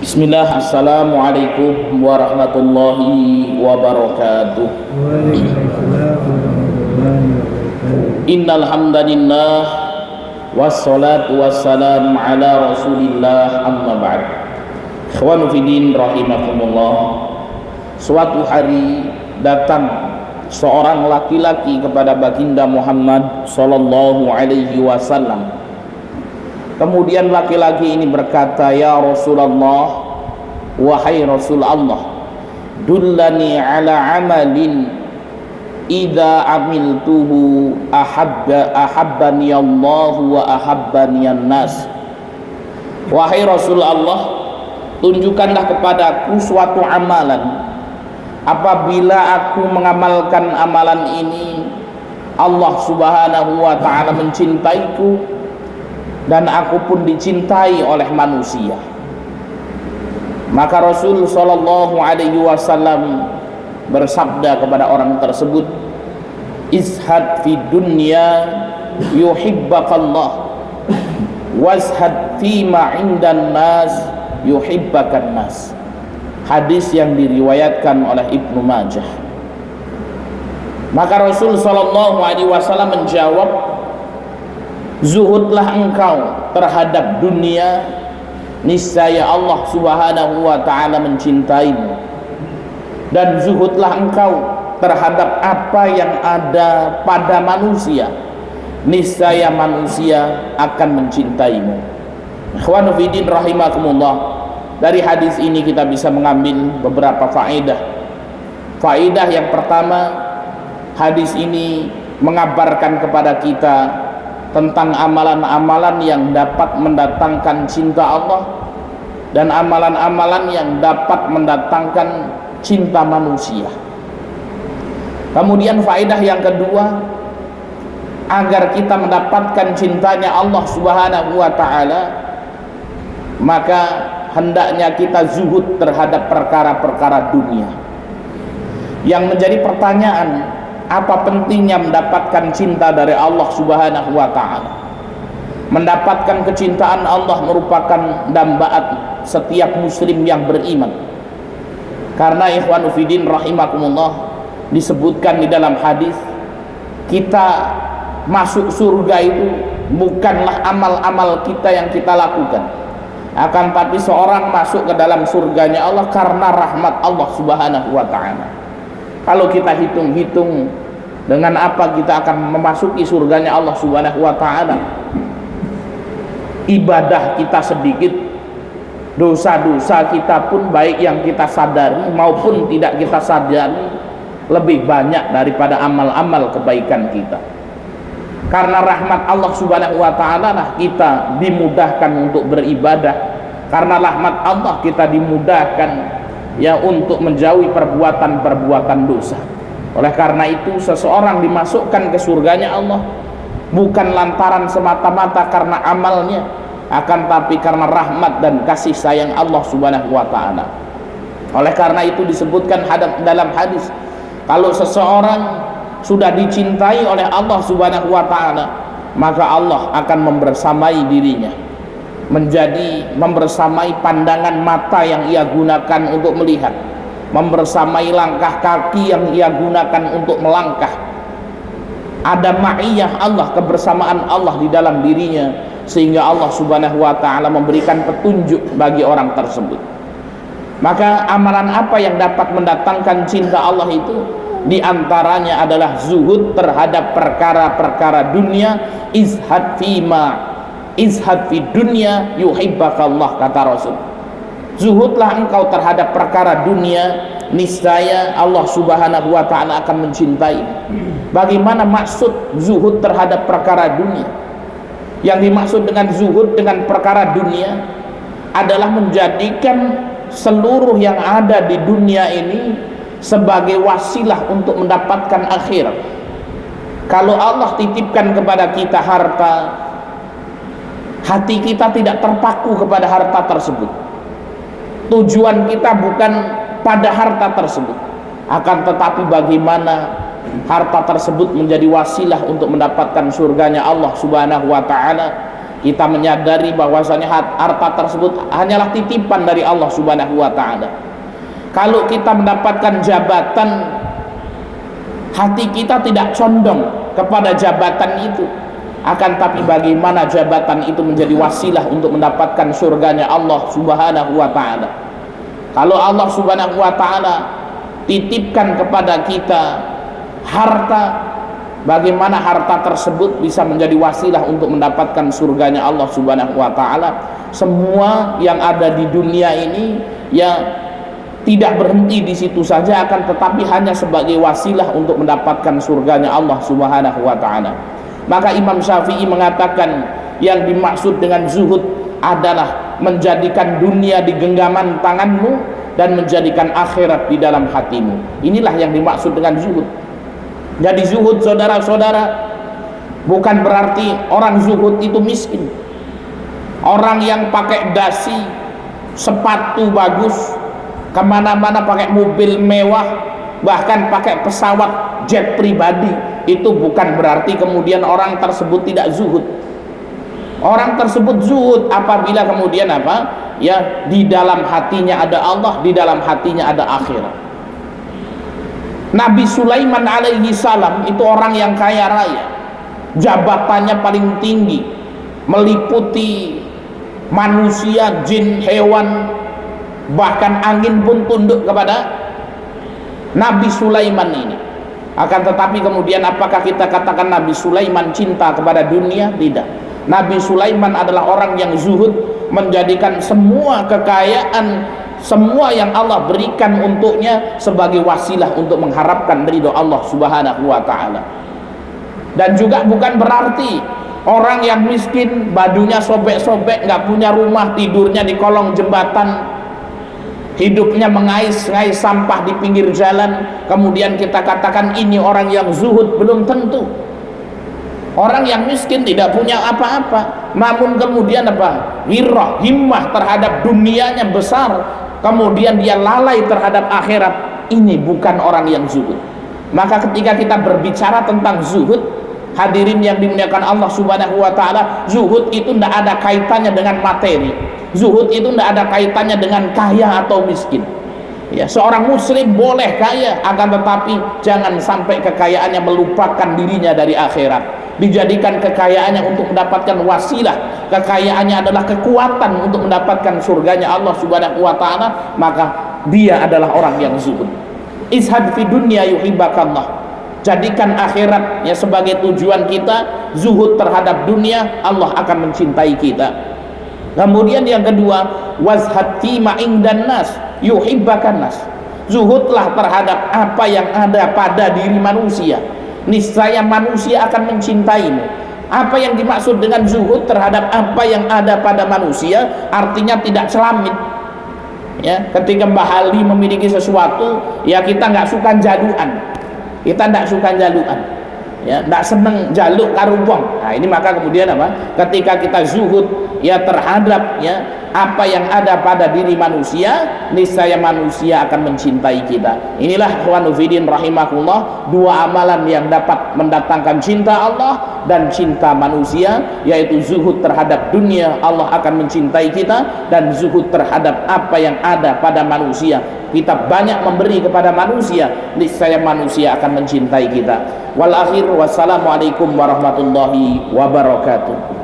Bismillah, assalamualaikum warahmatullahi wabarakatuh. Waalaikumsalam warahmatullahi wabarakatuh. Innal hamdalillah wassalatu wassalamu ala Rasulillah, amma ba'd. Ikhwanu fiddin rahimakumullah. Suatu hari datang seorang laki-laki kepada baginda Muhammad sallallahu alaihi wasallam. Kemudian laki-laki ini berkata, "Ya Rasulullah, wahai Rasul Allah, dullani ala amalin idza amiltuhu ahabbani Allah wa ahabbani an-nas." Wahai Rasul Allah, tunjukkanlah kepadaku suatu amalan, apabila aku mengamalkan amalan ini, Allah subhanahu wa ta'ala mencintaiku dan aku pun dicintai oleh manusia. Maka Rasul sallallahu alaihi wasallam bersabda kepada orang tersebut, "Izhad fi dunya yuhibbakallah, wazhad fi ma 'indan nas yuhibbakan nas." Hadis yang diriwayatkan oleh Ibnu Majah. Maka Rasul sallallahu alaihi wasallam menjawab, "Zuhudlah engkau terhadap dunia, niscaya Allah subhanahu wa ta'ala mencintaimu. Dan zuhudlah engkau terhadap apa yang ada pada manusia, niscaya manusia akan mencintaimu." Ikhwanu fiddin rahimakumullah. Dari hadis ini kita bisa mengambil beberapa faedah. Faedah yang pertama, hadis ini mengabarkan kepada kita tentang amalan-amalan yang dapat mendatangkan cinta Allah dan amalan-amalan yang dapat mendatangkan cinta manusia. Kemudian faedah yang kedua, agar kita mendapatkan cintanya Allah subhanahu wa ta'ala, maka hendaknya kita zuhud terhadap perkara-perkara dunia. Yang menjadi pertanyaan, apa pentingnya mendapatkan cinta dari Allah subhanahu wa ta'ala? Mendapatkan kecintaan Allah merupakan dambaan setiap muslim yang beriman. Karena ikhwanu fiddin rahimakumullah, disebutkan di dalam hadis, kita masuk surga itu bukanlah amal-amal kita yang kita lakukan, akan tapi seorang masuk ke dalam surganya Allah karena rahmat Allah subhanahu wa ta'ala. Kalau kita hitung-hitung dengan apa kita akan memasuki surganya Allah subhanahu wa ta'ala, ibadah kita sedikit, dosa-dosa kita pun baik yang kita sadari maupun tidak kita sadari lebih banyak daripada amal-amal kebaikan kita. Karena rahmat Allah subhanahu wa ta'ala lah kita dimudahkan untuk beribadah. Karena rahmat Allah kita dimudahkan ya untuk menjauhi perbuatan-perbuatan dosa. Oleh karena itu seseorang dimasukkan ke surganya Allah bukan lantaran semata-mata karena amalnya, akan tapi karena rahmat dan kasih sayang Allah subhanahu wa ta'ala. Oleh karena itu disebutkan dalam hadis, kalau seseorang sudah dicintai oleh Allah subhanahu wa ta'ala, maka Allah akan membersamai dirinya, menjadi membersamai pandangan mata yang ia gunakan untuk melihat, membersamai langkah kaki yang ia gunakan untuk melangkah. Ada ma'iyah Allah, kebersamaan Allah di dalam dirinya, sehingga Allah subhanahu wa ta'ala memberikan petunjuk bagi orang tersebut. Maka amalan apa yang dapat mendatangkan cinta Allah itu? Di antaranya adalah zuhud terhadap perkara-perkara dunia. Izhad fi dunya yuhibbakallah, kata Rasul. Zuhudlah engkau terhadap perkara dunia, niscaya Allah subhanahu wa ta'ala akan mencintai. Bagaimana maksud zuhud terhadap perkara dunia? Yang dimaksud dengan zuhud dengan perkara dunia adalah menjadikan seluruh yang ada di dunia ini sebagai wasilah untuk mendapatkan akhirat. Kalau Allah titipkan kepada kita harta, hati kita tidak terpaku kepada harta tersebut. Tujuan kita bukan pada harta tersebut, akan tetapi bagaimana harta tersebut menjadi wasilah untuk mendapatkan surganya Allah subhanahu wa ta'ala, kita menyadari bahwasanya harta tersebut hanyalah titipan dari Allah Subhanahu wa taala. Kalau kita mendapatkan jabatan, hati kita tidak condong kepada jabatan itu, akan tapi bagaimana jabatan itu menjadi wasilah untuk mendapatkan surganya Allah Subhanahu wa taala. Kalau Allah Subhanahu wa taala titipkan kepada kita harta, bagaimana harta tersebut bisa menjadi wasilah untuk mendapatkan surganya Allah Subhanahu wa taala. Semua yang ada di dunia ini ya tidak berhenti di situ saja, akan tetapi hanya sebagai wasilah untuk mendapatkan surganya Allah Subhanahu wa taala. Maka Imam Syafi'i mengatakan yang dimaksud dengan zuhud adalah menjadikan dunia di genggaman tanganmu dan menjadikan akhirat di dalam hatimu. Inilah yang dimaksud dengan zuhud. Jadi zuhud, saudara-saudara, bukan berarti orang zuhud itu miskin. Orang yang pakai dasi, sepatu bagus, kemana-mana pakai mobil mewah, bahkan pakai pesawat jet pribadi, itu bukan berarti kemudian orang tersebut tidak zuhud. Orang tersebut zuhud apabila kemudian apa? Ya, di dalam hatinya ada Allah, di dalam hatinya ada akhirat. Nabi Sulaiman alaihi salam itu orang yang kaya raya, jabatannya paling tinggi, meliputi manusia, jin, hewan, bahkan angin pun tunduk kepada Nabi Sulaiman ini. Akan tetapi kemudian apakah kita katakan Nabi Sulaiman cinta kepada dunia? Tidak. Nabi Sulaiman adalah orang yang zuhud, menjadikan semua kekayaan, semua yang Allah berikan untuknya sebagai wasilah untuk mengharapkan ridho Allah Subhanahu wa taala. Dan juga bukan berarti orang yang miskin, bajunya sobek-sobek, nggak punya rumah, tidurnya di kolong jembatan, hidupnya mengais-ngais sampah di pinggir jalan, kemudian kita katakan ini orang yang zuhud. Belum tentu. Orang yang miskin tidak punya apa-apa, namun kemudian apa? Wirrah, himmah terhadap dunianya besar, kemudian dia lalai terhadap akhirat. Ini bukan orang yang zuhud. Maka ketika kita berbicara tentang zuhud, hadirin yang dimuliakan Allah Subhanahu wa taala, zuhud itu tidak ada kaitannya dengan materi. Zuhud itu tidak ada kaitannya dengan kaya atau miskin. Ya, seorang muslim boleh kaya, akan tetapi jangan sampai kekayaannya melupakan dirinya dari akhirat. Dijadikan kekayaannya untuk mendapatkan wasilah, kekayaannya adalah kekuatan untuk mendapatkan surganya Allah Subhanahu wa taala, maka dia adalah orang yang zuhud. Izhad fi dunya yuhibbakallah. Jadikan akhirat ya sebagai tujuan kita, zuhud terhadap dunia, Allah akan mencintai kita. Kemudian yang kedua, wazhad fi ma indan nas yuhibbakan nas. Zuhudlah terhadap apa yang ada pada diri manusia, niscaya manusia akan mencintaimu. Apa yang dimaksud dengan zuhud terhadap apa yang ada pada manusia, artinya tidak celamit. Ya, ketika Mbah Ali memiliki sesuatu, ya kita nggak suka jaluan, kita nggak suka jaluan, ya nggak seneng jaluk karo wong. Nah ini maka kemudian apa? Ketika kita zuhud ya terhadap ya apa yang ada pada diri manusia, niscaya manusia akan mencintai kita. Inilah ikhwanu fillah rahimakumullah, dua amalan yang dapat mendatangkan cinta Allah dan cinta manusia, yaitu zuhud terhadap dunia, Allah akan mencintai kita, dan zuhud terhadap apa yang ada pada manusia. Kita banyak memberi kepada manusia, niscaya manusia akan mencintai kita. Wal akhir, wassalamualaikum warahmatullahi wabarakatuh.